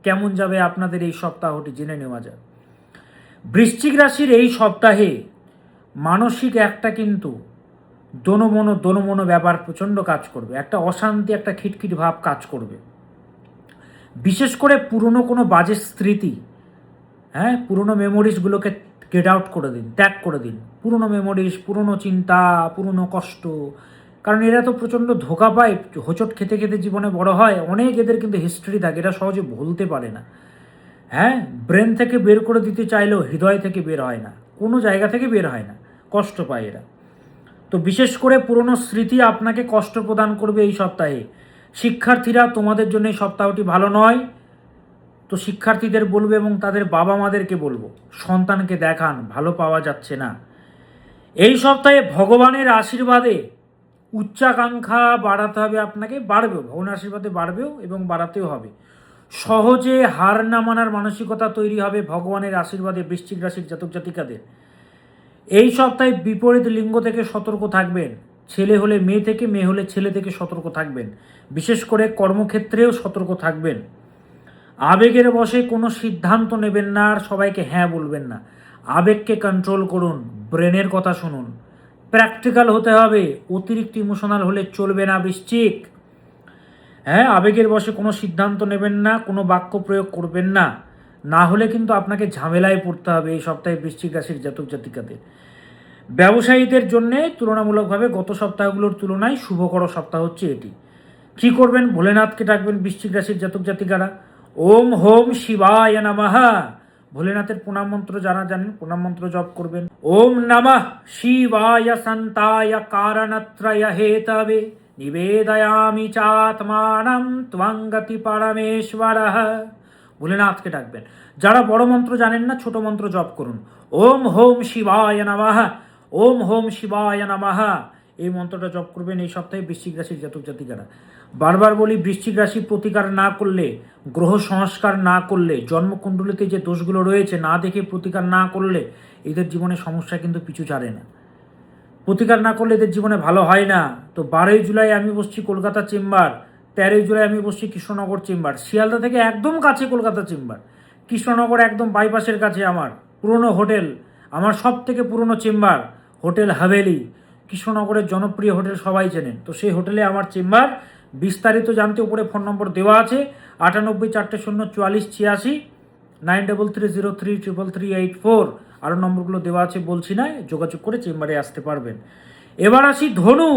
কেমন যাবে আপনাদের এই সপ্তাহটি জেনে নেওয়া যায়। বৃশ্চিক রাশির এই সপ্তাহে মানসিক একটা কিন্তু দোনো মনো ব্যাপার প্রচণ্ড কাজ করবে, একটা অশান্তি, একটা খিটখিট ভাব কাজ করবে। বিশেষ করে পুরনো কোনো বাজে স্মৃতি, হ্যাঁ, পুরনো মেমোরিজগুলোকে গেট আউট করে দিন, ত্যাগ করে দিন। পুরনো মেমোরিজ, পুরনো চিন্তা, পুরনো কষ্ট, কারণ এরা তো প্রচণ্ড ধোঁকা পায়, হোঁচট খেতে খেতে জীবনে বড় হয়, অনেক এদের কিন্তু হিস্ট্রি থাকে, এরা সহজে ভুলতে পারে না। হ্যাঁ, ব্রেন থেকে বের করে দিতে চাইলেও হৃদয় থেকে বের হয় না, কোনো জায়গা থেকে বের হয় না, কষ্ট পায় এরা। তো বিশেষ করে পুরনো স্মৃতি আপনাকে কষ্ট প্রদান করবে এই সপ্তাহে। শিক্ষার্থীরা, তোমাদের জন্য এই সপ্তাহটি ভালো নয়। তো শিক্ষার্থীদের বলবো এবং তাদের বাবা মাদেরকে বলবো, সন্তানকে দেখান, ভালো পাওয়া যাচ্ছে না। এই সপ্তাহে ভগবানের আশীর্বাদে উচ্চাকাঙ্ক্ষা বাড়াতে হবে আপনাকে, বাড়বেও, ভগবানের আশীর্বাদে বাড়বেও এবং বাড়াতেও হবে। সহজে হার না মানার মানসিকতা তৈরি হবে ভগবানের আশীর্বাদে বৃশ্চিক রাশির জাতক জাতিকাদের। এই সপ্তাহে বিপরীত লিঙ্গ থেকে সতর্ক থাকবেন। ছেলে হলে মেয়ে থেকে, মেয়ে হলে ছেলে থেকে সতর্ক থাকবেন। বিশেষ করে কর্মক্ষেত্রেও সতর্ক থাকবেন। আবেগের বশে কোনো সিদ্ধান্ত নেবেন না, আর সবাইকে হ্যাঁ বলবেন না। আবেগকে কন্ট্রোল করুন, ব্রেনের কথা শুনুন, প্র্যাকটিক্যাল হতে হবে। অতিরিক্ত ইমোশনাল হলে চলবে না বৃশ্চিক। হ্যাঁ, আবেগের বশে কোনো সিদ্ধান্ত নেবেন না, কোনো বাক্য প্রয়োগ করবেন না, না হলে কিন্তু আপনাকে ঝামেলায় পড়তে হবে এই সপ্তাহে বৃশ্চিক রাশির জাতক জাতিকাদের। ব্যবসায়ীদের জন্য তুলনামূলকভাবে গত সপ্তাহগুলোর তুলনায় শুভকর সপ্তাহ হচ্ছে এটি। কি করবেন? ভোলেনাথকে ডাকবেন বৃশ্চিক রাশির জাতক জাতিকারা। ওম হোম শিবায় নমঃ। ভোলেনাথের প্রণাম মন্ত্র যারা জানেন, প্রণাম মন্ত্র জপ করবেন। ওম নমঃ শিবায় সন্তায় কারণত্রয় হেতবে নিবেদয়ামি চাত্মানম ত্বং গতি পরমেশ্বরঃ। ভোলেনাথকে ডাকবেন। যারা বড় মন্ত্র জানেন না, ছোট মন্ত্র জপ করুন। ওম হোম শিবায় নমঃ, ওম হোম শিবায় নমঃ। এই মন্ত্রটা জপ করবেন এই সপ্তাহে বৃশ্চিক রাশির জাতক জাতিকারা। বারবার বলি, বৃশ্চিক রাশি প্রতিকার না করলে, গ্রহ সংস্কার না করলে, জন্মকুণ্ডলিতে যে দোষগুলো রয়েছে না দেখে প্রতিকার না করলে এদের জীবনে সমস্যা কিন্তু পিছু ছাড়ে না। প্রতিকার না করলে এদের জীবনে ভালো হয় না। তো 12ই জুলাই আমি বসছি কলকাতা চেম্বার, 13ই জুলাই আমি বসছি কৃষ্ণনগর চেম্বার। শিয়ালদা থেকে একদম কাছে কলকাতা চেম্বার, কৃষ্ণনগর একদম বাইপাসের কাছে আমার পুরনো হোটেল, আমার সব থেকে পুরনো চেম্বার হোটেল হাভেলি, কৃষ্ণনগরের জনপ্রিয় হোটেল, সবাই চেনেন। তো সেই হোটেলে আমার চেম্বার। বিস্তারিত জানতে উপরে ফোন নম্বর দেওয়া আছে, 98404486, 9330333384। আরও নম্বরগুলো দেওয়া আছে, বলছি না, যোগাযোগ করে চেম্বারে আসতে পারবেন। এবার আসি ধনু।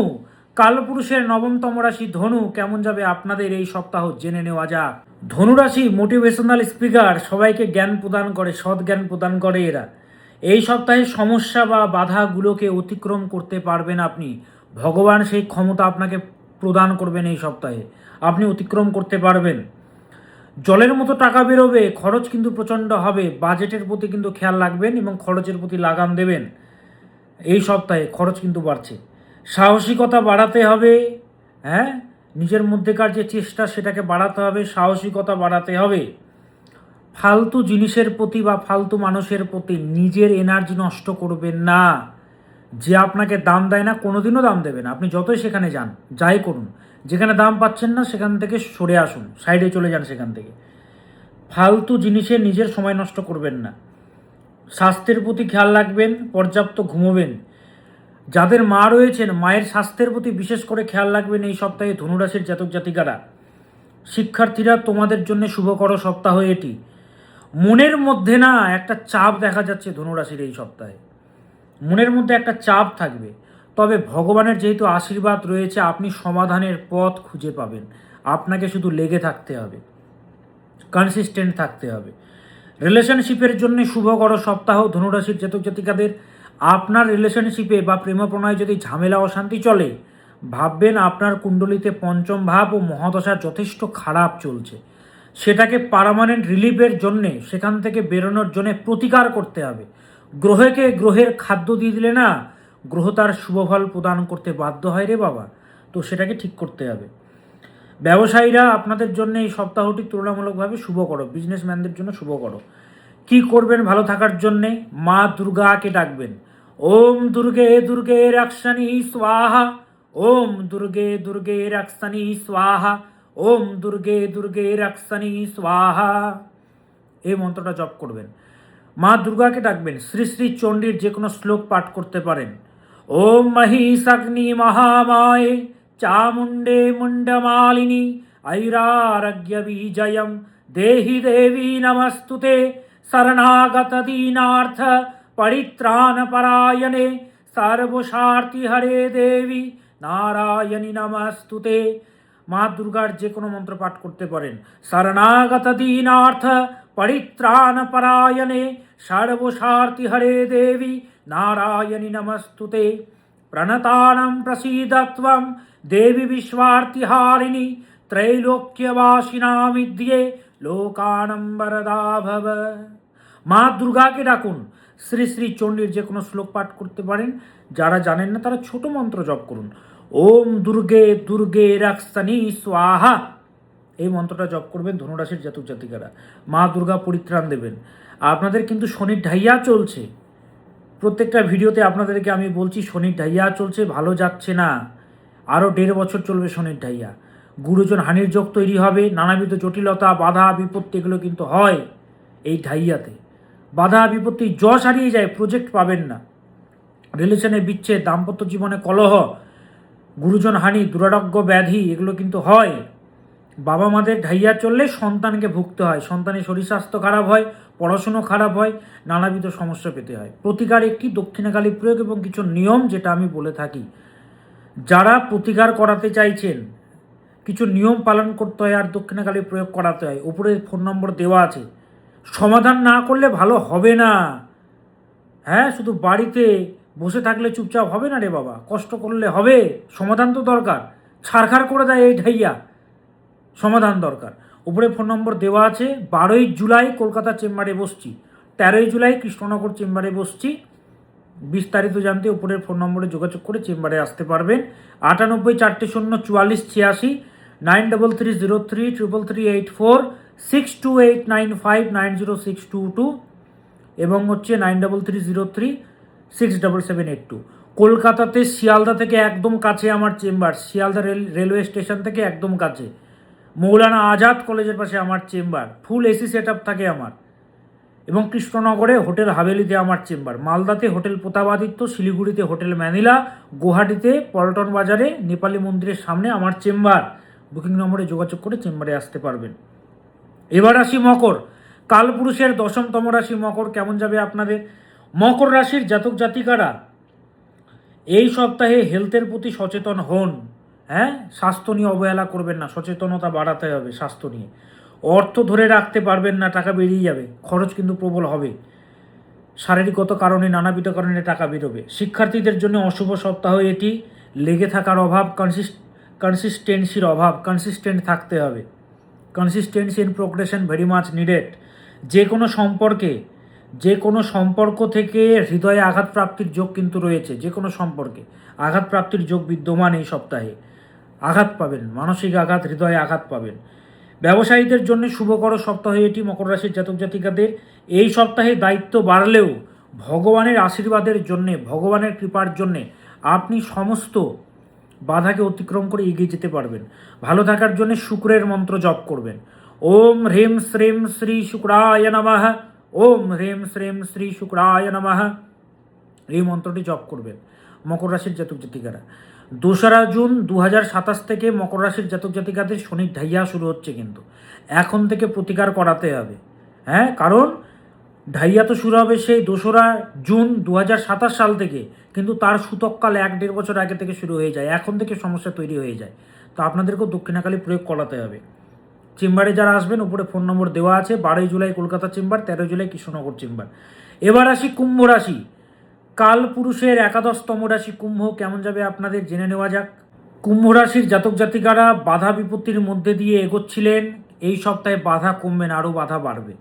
কালপুরুষের নবমতম রাশি ধনু, কেমন যাবে আপনাদের এই সপ্তাহ জেনে নেওয়া যাক। ধনু রাশি মোটিভেশনাল স্পিকার, সবাইকে জ্ঞান প্রদান করে, সৎ জ্ঞান প্রদান করে এরা। এই সপ্তাহে সমস্যা বা বাধাগুলোকে অতিক্রম করতে পারবেন আপনি। ভগবান সেই ক্ষমতা আপনাকে প্রদান করবেন এই সপ্তাহে, আপনি অতিক্রম করতে পারবেন। জলের মতো টাকা বেরোবে, খরচ কিন্তু প্রচণ্ড হবে। বাজেটের প্রতি কিন্তু খেয়াল রাখবেন এবং খরচের প্রতি লাগাম দেবেন। এই সপ্তাহে খরচ কিন্তু বাড়ছে। সাহসিকতা বাড়াতে হবে। হ্যাঁ, নিজের মধ্যেকার যে চেষ্টা সেটাকে বাড়াতে হবে, সাহসিকতা বাড়াতে হবে। ফালতু জিনিসের প্রতি বা ফালতু মানুষের প্রতি নিজের এনার্জি নষ্ট করবেন না। যে আপনাকে দাম দেয় না, কোনোদিনও দাম দেবে না। আপনি যতই সেখানে যান, যাই করুন, যেখানে দাম পাচ্ছেন না সেখান থেকে সরে আসুন, সাইডে চলে যান সেখান থেকে। ফালতু জিনিসে নিজের সময় নষ্ট করবেন না। স্বাস্থ্যের প্রতি খেয়াল রাখবেন, পর্যাপ্ত ঘুমোবেন। যাদের মা রয়েছেন, মায়ের স্বাস্থ্যের প্রতি বিশেষ করে খেয়াল রাখবেন এই সপ্তাহে ধনুরাশির জাতক জাতিকারা। শিক্ষার্থীরা, তোমাদের জন্য শুভকর সপ্তাহ এটি। মনের মধ্যে না একটা চাপ দেখা যাচ্ছে ধনুরাশির এই সপ্তাহে, মনের মধ্যে একটা চাপ থাকবে। তবে ভগবানের যেহেতু আশীর্বাদ রয়েছে, আপনি সমাধানের পথ খুঁজে পাবেন। আপনাকে শুধু লেগে থাকতে হবে, কনসিস্টেন্ট থাকতে হবে। রিলেশনশিপের জন্য শুভকর সপ্তাহ ধনুরাশির জাতক জাতিকাদের। আপনার রিলেশনশিপে বা প্রেম প্রণয়ে যদি ঝামেলা অশান্তি চলে, ভাববেন আপনার কুণ্ডলিতে পঞ্চম ভাব ও মহাদশা যথেষ্ট খারাপ চলছে। সেটাকে পার্মানেন্ট রিলিফের জন্যে, সেখান থেকে বেরোনোর জন্যে প্রতিকার করতে হবে। গ্রহকে গ্রহের খাদ্য দিয়ে দিলে না, গ্রহ তার শুভফল প্রদান করতে বাধ্য হয় রে বাবা। তো সেটাকে ঠিক করতে হবে। ব্যবসায়ীরা, আপনাদের জন্য এই সপ্তাহটি তুলনামূলকভাবে শুভকর, বিজনেসম্যানদের জন্য শুভকর। কি করবেন ভালো থাকার জন্যে? মা দুর্গাকে ডাকবেন। ওম দুর্গে দুর্গে রক্ষণী স্বাহা, ওম দুর্গে দুর্গে রক্ষণী স্বাহা, ওম দুর্গে দুর্গে রক্ষণী স্বাহা। এই মন্ত্রটা জপ করবেন। মা দুর্গাকে ডাকবেন। শ্রী শ্রী চণ্ডীর যে কোনো শ্লোক পাঠ করতে পারেন। ওম মহিষগ্নি মহামায়ে চামুণ্ডে মুণ্ডমালিনী ঐরারগ্য বিজয়ম দেহি দেবী নমস্তুতে শরণাগত দীনার্থ পরিত্রাণ পরায়ণে সর্বস্বার্থী হরে দেবী নারায়ণী নমস্তুতে। মা দুর্গার যে কোনো মন্ত্র পাঠ করতে পারেন। শরণাগত দীনার্থ পরিত্রাণ পরায়ণে সর্বস্বার্থী হরে দেবী নারায়ণী নমস্তুতে। প্রণতানাং প্রসীদত্বম দেবী বিশ্বার্তিহারিণী ত্রৈলোক্যবাসিনামিদ্যে লোকানাং বরদা ভব। মা দুর্গাকে ডাকুন। শ্রী শ্রী চণ্ডীর যে কোনো শ্লোক পাঠ করতে পারেন। যারা জানেন না তারা ছোট মন্ত্র জপ করুন। ওম দুর্গে দুর্গে রক্ষণী স্বাহা, এই মন্ত্রটা জপ করবেন ধনুরাশির জাতক জাতিকারা। মা দুর্গা পরিত্রাণ দেবেন। আপনাদের কিন্তু শনির ঢাইয়া চলছে। প্রত্যেকটা ভিডিওতে আপনাদেরকে আমি বলছি শনির ঢাইয়া চলছে, ভালো যাচ্ছে না। আরও 1.5 বছর চলবে শনির ঢাইয়া। গুরুজন হানির যোগ তৈরি হবে, নানাবিধ জটিলতা বাধা বিপত্তি এগুলো কিন্তু হয় এই ঢাইয়াতে। বাধা বিপত্তি যশ হারিয়ে যায়, প্রজেক্ট পাবেন না, রিলেশনে বিচ্ছেদ, দাম্পত্য জীবনে কলহ, গুরুজন হানি, দুরারোগ্য ব্যাধি এগুলো কিন্তু হয়। বাবা মাদের ঢাইয়া চললে সন্তানকে ভুগতে হয়, সন্তানের শরীর স্বাস্থ্য খারাপ হয়, পড়াশুনো খারাপ হয়, নানাবিধ সমস্যা পেতে হয়। প্রতিকার একটি দক্ষিণাকালী প্রয়োগ এবং কিছু নিয়ম যেটা আমি বলে থাকি। যারা প্রতিকার করাতে চাইছেন কিছু নিয়ম পালন করতে হয় আর দক্ষিণাকালী প্রয়োগ করাতে হয়। উপরে ফোন নম্বর দেওয়া আছে। সমাধান না করলে ভালো হবে না। হ্যাঁ, শুধু বাড়িতে বসে থাকলে চুপচাপ হবে না রে বাবা, কষ্ট করলে হবে। সমাধান তো দরকার। ছাড়খাড় করে দেয় এই ঢাইয়া, সমাধান দরকার। উপরে ফোন নম্বর দেওয়া আছে। 12ই জুলাই কলকাতা চেম্বারে বসছি, 13ই জুলাই কৃষ্ণনগর চেম্বারে বসছি। বিস্তারিত জানতে উপরের ফোন নম্বরে যোগাযোগ করে চেম্বারে আসতে পারবেন। 98 400 44 86, 9330333384, 6289590622 এবং হচ্ছে 9330367782। কলকাতাতে শিয়ালদা থেকে একদম কাছে আমার চেম্বার, শিয়ালদা রেলওয়ে স্টেশন থেকে একদম কাছে। মৌলানা আজাদ কলেজের পাশে আমার চেম্বার, ফুল এসি সেট আপ থাকে আমার। এবং কৃষ্ণনগরে হোটেল হাভেলিতে আমার চেম্বার, মালদাতে হোটেল প্রতাপাদিত্য, শিলিগুড়িতে হোটেল ম্যানিলা, গুয়াহাটিতে পল্টন বাজারে নেপালি মন্দিরের সামনে আমার চেম্বার। বুকিং নম্বরে যোগাযোগ করে চেম্বারে আসতে পারবেন। এবার আসি মকর। কালপুরুষের 10মতম রাশি মকর। কেমন যাবে আপনাদের? মকর রাশির জাতক জাতিকারা এই সপ্তাহে হেলথের প্রতি সচেতন হন। হ্যাঁ, স্বাস্থ্য নিয়ে অবহেলা করবেন না, সচেতনতা বাড়াতে হবে স্বাস্থ্য নিয়ে। অর্থ ধরে রাখতে পারবেন না, টাকা বেরিয়ে যাবে, খরচ কিন্তু প্রবল হবে। শারীরিকগত কারণে, নানাবিধ কারণে টাকা বেরোবে। শিক্ষার্থীদের জন্য অশুভ সপ্তাহ এটি। লেগে থাকার অভাব, কনসিস্টেন্সির অভাব, কনসিস্টেন্ট থাকতে হবে। Consistency in progression very much needed. যে কোনো সম্পর্ক থেকে হৃদয়ে আঘাত প্রাপ্তির যোগ কিন্তু রয়েছে। যে কোনো সম্পর্কে আঘাত প্রাপ্তির যোগ বিদ্যমান এই সপ্তাহে। আঘাত পাবেন, মানসিক আঘাত, হৃদয়ে আঘাত পাবেন। ব্যবসায়ীদের জন্য শুভকর সপ্তাহ এটি। মকর রাশির জাতক জাতিকাদের এই সপ্তাহে দায়িত্ব বাড়লেও ভগবানের আশীর্বাদের জন্যে, ভগবানের কৃপার জন্যে আপনি সমস্ত বাধাকে অতিক্রম করে এগিয়ে যেতে পারবেন। ভালো থাকার জন্য শুক্রের মন্ত্র জপ করবেন। ওম হ্রিম শ্রীম শ্রী শুক্রায় নমঃ, ওম হ্রিম শ্রীম শ্রী শুক্রায় নমঃ, এই মন্ত্রটি জপ করবেন মকর রাশির জাতক জাতিকারা। 2রা জুন 2027 থেকে মকর রাশির জাতক জাতিকাদের শনির ঢাইয়া শুরু হচ্ছে, কিন্তু এখন থেকে প্রতিকার করাতে হবে। হ্যাঁ, কারণ ঢাইয়া তো শুরু হবে সেই 2রা জুন 2027 সাল থেকে, কিন্তু তার সূতককাল 1-1.5 বছর আগে থেকে শুরু হয়ে যায়। এখন থেকে সমস্যা তৈরি হয়ে যায়। তো আপনাদেরকেও দক্ষিণাকালী প্রয়োগ করাতে হবে। চেম্বারে যারা আসবেন উপরে ফোন নম্বর দেওয়া আছে। 12ই জুলাই কলকাতা চেম্বার, 13ই জুলাই কৃষ্ণনগর চেম্বার। এবার আসি কুম্ভ রাশি। কাল পুরুষের 11তম রাশি কুম্ভ। কেমন যাবে আপনাদের জেনে নেওয়া যাক। কুম্ভ রাশির জাতক জাতিকারা বাধা বিপত্তির মধ্যে দিয়ে এগোচ্ছিলেন। এই সপ্তাহে বাধা কমবে না, আরও বাধা বাড়বে।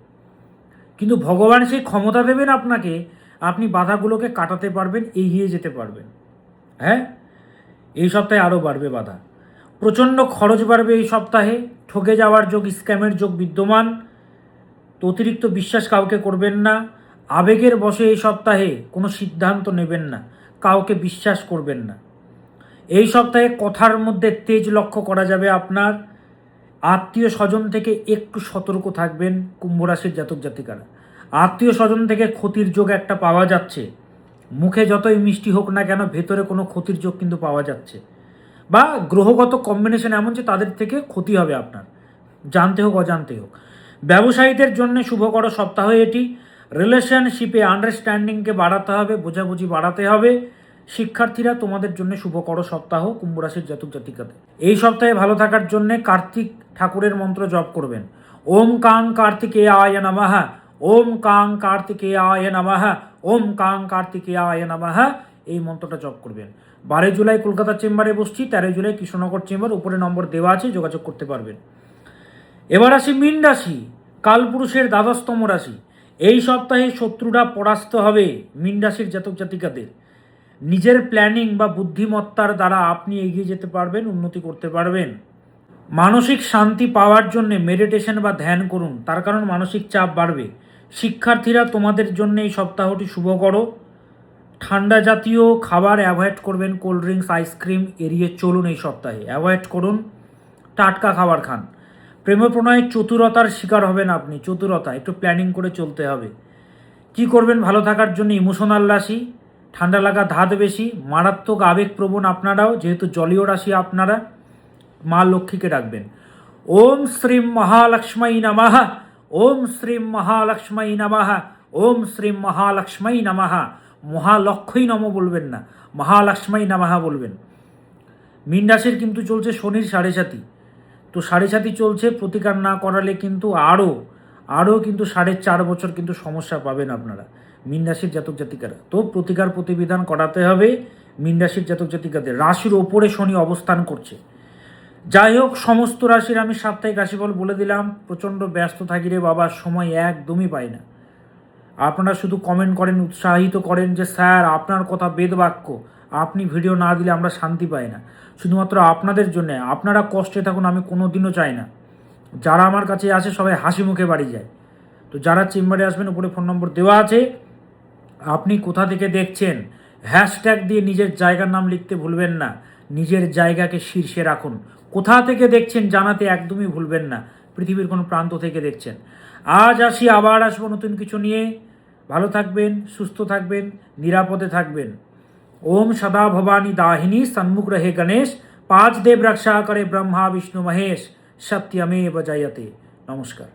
কিন্তু ভগবান সেই ক্ষমতা দেবেন আপনাকে, আপনি বাধাগুলোকে কাটাতে পারবেন, এগিয়ে যেতে পারবেন। হ্যাঁ, এই সপ্তাহে আরও বাড়বে বাধা। প্রচণ্ড খরচ বাড়বে এই সপ্তাহে। ঠকে যাওয়ার যোগ, স্ক্যামের যোগ বিদ্যমান। তো অতিরিক্ত বিশ্বাস কাউকে করবেন না। আবেগের বশে এই সপ্তাহে কোনো সিদ্ধান্ত নেবেন না, কাউকে বিশ্বাস করবেন না। এই সপ্তাহে কথার মধ্যে তেজ লক্ষ্য করা যাবে আপনার। আত্মীয় স্বজন থেকে একটু সতর্ক থাকবেন কুম্ভ রাশির জাতক জাতিকারা। আত্মীয় স্বজন থেকে ক্ষতির যোগ একটা পাওয়া যাচ্ছে। মুখে যতই মিষ্টি হোক না কেন ভেতরে কোনো ক্ষতির যোগ কিন্তু পাওয়া যাচ্ছে, বা গ্রহগত কম্বিনেশন এমন যে তাদের থেকে ক্ষতি হবে আপনার, জানতে হোক অজান্তে হোক। ব্যবসায়ীদের জন্য শুভকর সপ্তাহ এটি। রিলেশনশিপে আন্ডারস্ট্যান্ডিংকে বাড়াতে হবে, বোঝাবুঝি বাড়াতে হবে। শিক্ষার্থীরা, তোমাদের জন্য শুভকর সপ্তাহ কুম্ভ রাশির জাতক জাতিকাদের। এই সপ্তাহে ভালো থাকার জন্য কার্তিক ঠাকুরের মন্ত্র জপ করবেন। ওম কাং কার্তিকেয়ায় নমঃ, ওম কাং কার্তিকেয়ায় নমঃ, ওম কাং কার্তিকেয়ায় নমঃ, এই মন্ত্রটা জপ করবেন। 12 জুলাই কলকাতা চেম্বারে বসছি, 13 জুলাই কৃষ্ণনগর চেম্বার, উপরে নম্বর দেওয়া আছে, যোগাযোগ করতে পারবেন। এবার আসি মীন রাশি, কালপুরুষের দ্বাদশতম রাশি। এই সপ্তাহে শত্রুরা পরাস্ত হবে মীন রাশির জাতক জাতিকাদের। নিজের প্ল্যানিং বা বুদ্ধিমত্তার দ্বারা আপনি এগিয়ে যেতে পারবেন, উন্নতি করতে পারবেন। মানসিক শান্তি পাওয়ার জন্য মেডিটেশন বা ধ্যান করুন, তার কারণ মানসিক চাপ বাড়বে। শিক্ষার্থীরা, তোমাদের জন্য এই সপ্তাহটি শুভকর। ঠান্ডা জাতীয় খাবার অ্যাভয়েড করবেন, কোল্ড ড্রিঙ্কস আইসক্রিম এড়িয়ে চলুন এই সপ্তাহে, অ্যাভয়েড করুন। টাটকা খাবার খান। প্রেম প্রণয়ে চতুরতার শিকার হবেন আপনি, চতুরতা একটু প্ল্যানিং করে চলতে হবে। কি করবেন ভালো থাকার জন্য? ইমোশনাল রাশি, ঠান্ডা লাগা ধাত বেশি, মারাত্মক আবেগপ্রবণ আপনারাও, যেহেতু জলীয় রাশি আপনারা। মা লক্ষ্মীকে ডাকবেন। ওম শ্রীম মহালক্ষ্মী নমঃ, ওম শ্রীম মহালক্ষ্মী নমঃ, ওম শ্রীম মহালক্ষ্মী নমঃ। মহালক্ষ্মী নম বলবেন না, মহালক্ষ্মী নমঃ বলবেন। মীন রাশির কিন্তু চলছে শনির 7.5, তো 7.5 চলছে, প্রতিকার না করালে কিন্তু আরও কিন্তু 4.5 বছর কিন্তু সমস্যা পাবেন আপনারা মীন রাশির জাতক জাতিকারা। তো প্রতিকার প্রতিবিধান করাতে হবে মীন রাশির জাতক জাতিকাদের। রাশির ওপরে শনি অবস্থান করছে। যাই হোক, সমস্ত রাশির আমি সাপ্তাহিক রাশিফল বলে দিলাম। প্রচণ্ড ব্যস্ত থাকি রে বাবা, সময় একদমই পাই না। আপনারা শুধু কমেন্ট করেন, উৎসাহিত করেন যে স্যার আপনার কথা বেদবাক্য, আপনি ভিডিও না দিলে আমরা শান্তি পাই না। শুধুমাত্র আপনাদের জন্য, আপনারা কষ্টে থাকুন আমি কোনো দিনও চাই না। যারা আমার কাছে আসে সবাই হাসি মুখে বাড়ি যায়। তো যারা চেম্বারে আসবেন, উপরে ফোন নম্বর দেওয়া আছে। আপনি কোথা থেকে দেখছেন হ্যাশট্যাগ দিয়ে নিজের জায়গার নাম লিখতে ভুলবেন না, নিজের জায়গাকে শীর্ষে রাখুন। কোথা থেকে দেখছেন জানাতে একদমই ভুলবেন না, পৃথিবীর কোনো প্রান্ত থেকে দেখছেন। আজ আসি, আবার আসবো নতুন কিছু নিয়ে। ভালো থাকবেন, সুস্থ থাকবেন, নিরাপদে থাকবেন। ओम सदा भवानी दाहिनी सन्मुख रहे गणेश, 5 देव रक्षा करे ब्रह्मा विष्णु महेश, सत्यमेव जयते। नमस्कार।